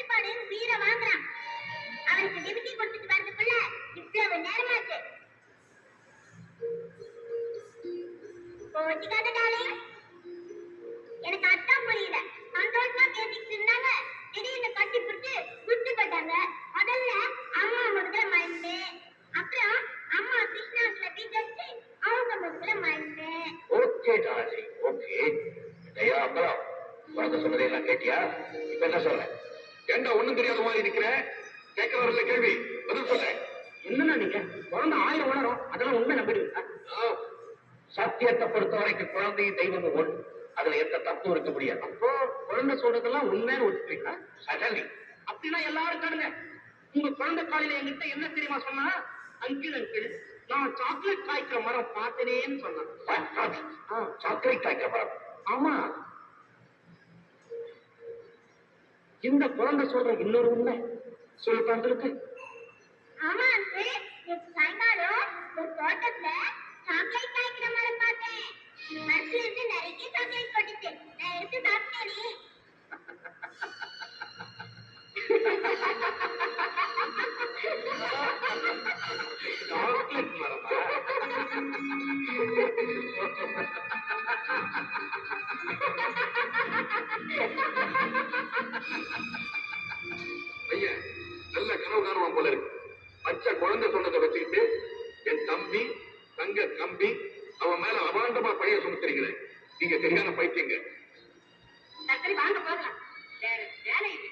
கட்டுப்பாடு வீர வாங்குறான். அவனுக்கு டிமிக்கி கொடுத்துட்டு வரதுக்குள்ள இவ்வளவு நேரமாச்சு. கோச்சிக்காத டாலிங், எனக்கு அதான் புரியல. சந்தோஷமா பேசிட்டு இருந்தாங்க, திடீர்னு கட்டி பிடிச்சு குட்டி போட்டாங்க. முதல்ல அம்மா முதுகுல மருந்து, அப்புறம் அம்மா கிருஷ்ணாஸ்ல பீச்சு அவங்க முதுகுல மருந்து. Okay Dolly, okay. ஐயா அப்புறம் உனக்கு சொன்னதையெல்லாம் கேட்டியா? இப்ப என்ன சொல்ற? ஏண்டா ஒண்ணும் தெரியாத மாதிரி இருக்கிற? கேட்கிறவர்கள கேள்வி பதில் சொல்ல. என்னன்னா நீங்க குழந்தை 1000 உணரும், அதெல்லாம் உண்மை நம்பிடுவீங்களா? சத்தியத்தை பொறுத்த வரைக்கும் குழந்தையும் தெய்வமும் ஒன்று. அதுல எந்த தப்பும் இருக்க முடியாது. அப்போ குழந்தை சொல்றதெல்லாம் உண்மைன்னு ஒத்துப்பீங்களா? சடலி அப்படின்னா எல்லாரும் கேளுங்க. உங்க குழந்தை காலையில என்கிட்ட என்ன தெரியுமா சொன்னா? அங்கிள் அங்கிள், நான் சாக்லேட் காய்க்கிற மரம் பார்த்தேனேன்னு சொன்னான். சாக்லேட் காய்க்கிற மரம்? ஆமா. இந்த குழந்தை சொல்ற இன்னொரு உண்மை சொல்லு பண்றதுக்கு. ஆமா அங்கிள், நேற்று சாயங்காலம் ஒரு தோட்டத்துல சாக்லேட் காய்க்கிற மரம் பார்த்தேன். மரத்துல இருந்து நிறைய சாக்லேட் கொட்டுச்சு. நான் எடுத்து சாப்பிட்டேனே. சாக்லேட் மரமா? பையன் நல்ல கனவு காணுவான் போல இருக்கு. பச்சை குழந்தை சொன்னதை வச்சுக்கிட்டு என் தம்பி தங்க கம்பி அவன் மேல அபாண்டமா பைய சுமத்துறீங்களே, நீங்க சரியான பைத்தியங்க. சரி வாங்க போகலாம். வேற வேலை இல்லை.